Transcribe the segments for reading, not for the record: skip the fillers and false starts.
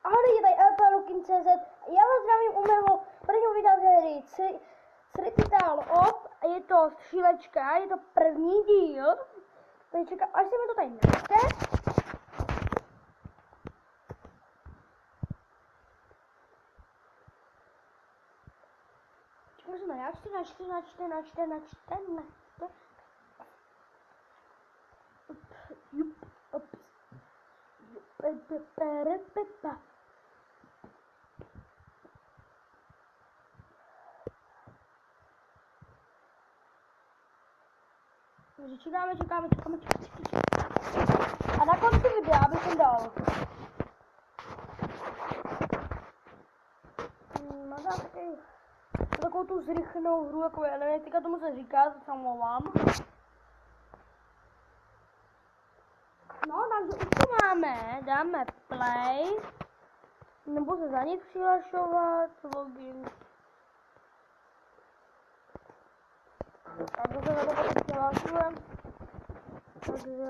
Ahoj, je tady LPLukin.cz. Já vás zdravím u mého prvního videa ze hry Critical Op. Je to střílečka, je to první díl. Takže čekám, až se mi to tady načte. Čekám se načte. Čekáme. A na konci videa bych jsem dal. Mám takovou tu zrychlenou hru, jako Elementika, tomu se říká, to se omlouvám. No, takže už to máme, dáme play, nebo se za nic přihlašovat, login. Tak se za to potom přihlašujem, takže...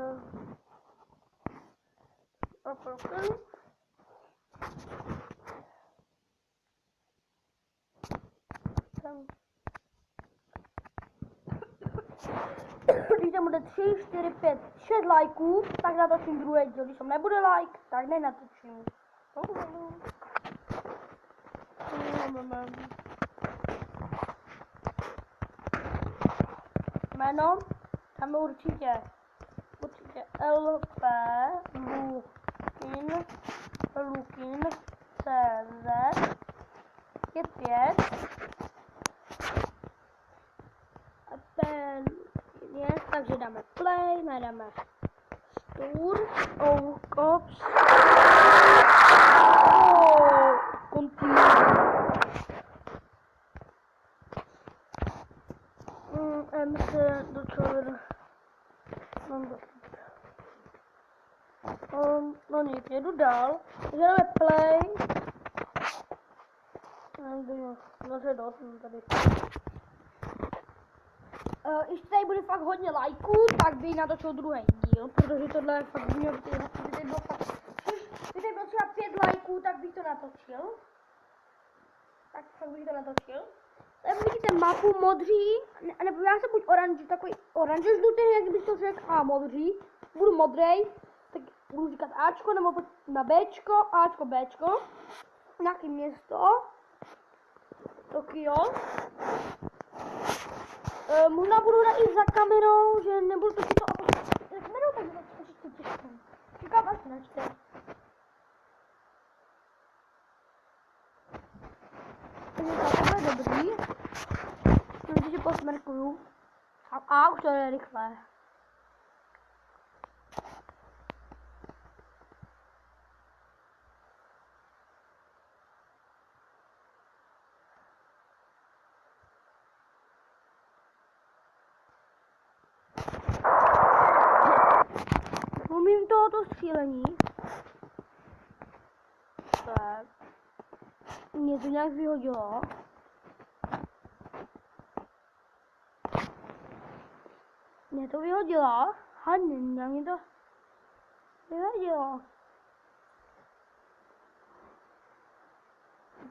Když tam bude 3, 4, 5, 6 lajků, tak natočím druhý díl. Když tam nebude like, tak nenatočím. Jméno tam určitě LP Lukin CZ 5 takže dáme play, nadáme Store, Ops, Continue, MC do čověr, no nic, jedu dál, takže dáme play, no dost tady. Ještě tady bude fakt hodně lajků, tak bych natočil druhý díl, protože tohle je fakt mělo kdyby bylo třeba 5 lajků, tak bych to natočil. Tady vidíte mapu modří, nebo já jsem buď oranžový, takový oranžový, jak bych to řekl, a modří. Budu modrej, tak budu říkat Ačko, nebo na Bčko, Ačko, Bčko. Nějaký město. Tokio. Možná budu hrát i za kamerou, že nebudu točit to a za kamerou, takže to těžké. Čekám, až načte. Takže to je dobrý. Protože posmrkuju. A už to je rychlé. Umím tohoto střílení. Tak. Mě to nějak vyhodilo. Mě to vyhodilo. Hadně, mě to vyhodilo.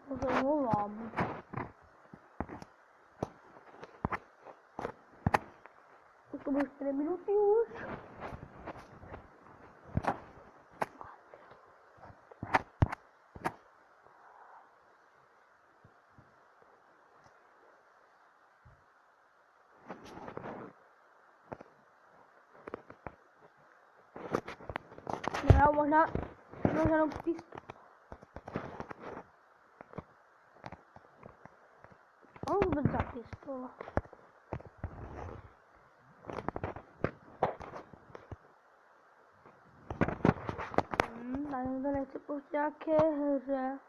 To se omlouvám. Už to bude 4 minuty už. No, možná jenom pistol. Vůbec za pistol. Tady to nechci pustit nějaké hře.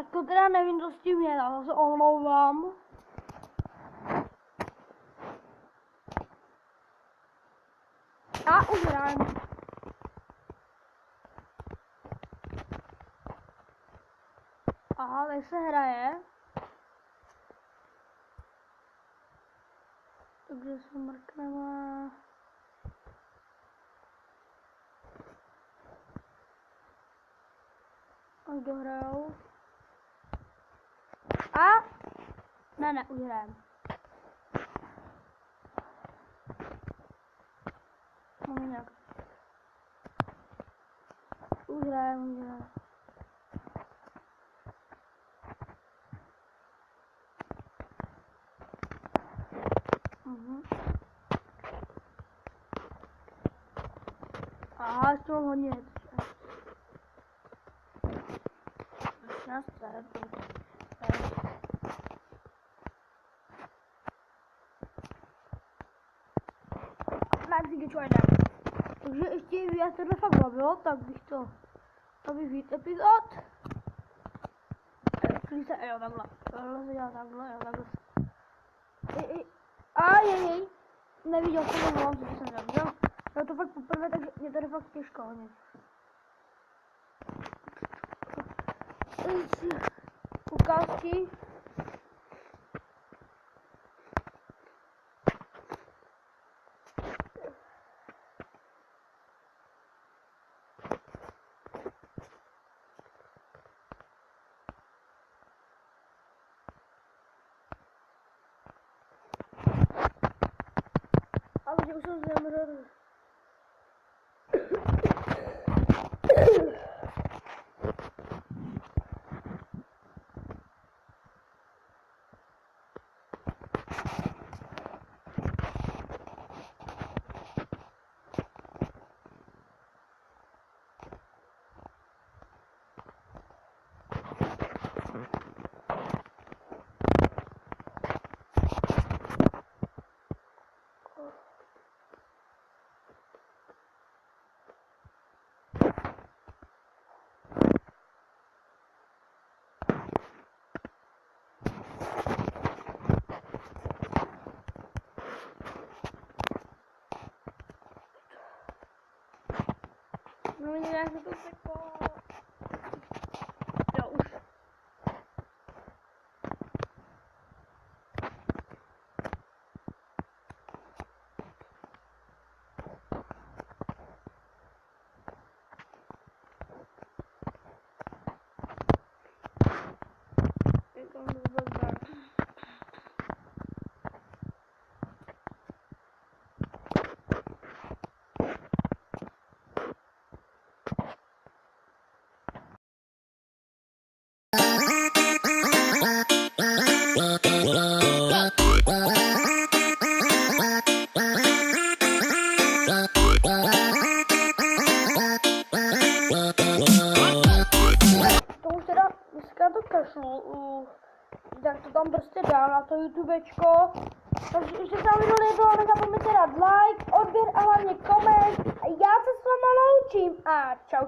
Tak to teda nevím, co s tím je, já se omlouvám. A už hrajeme. Aha, tady se hraje. Takže se mrkneme. Až dohrajou. A ne, už hrajeme. Máme nějak. Už hrajeme. Aha, ještě mám hodně. 16 Takže ještě víc tohle fakt bavilo, tak bych to, aby víc epizod. Když se, jo, takhle se dělá takhle, jo, takhle. Jej, neviděl jsem, co jsem dělal. Já to fakt poprvé, takže mě to jde fakt těžko hodně. Ukázky. Ale že už jsem zemřel. No nějak se to seklo. Jo, už. Tak to tam prostě dám na to YouTubečko. Takže ještě se vám video líbilo, nezapomeňte dát like, odběr a hlavně koment. A já se s váma loučím a čau.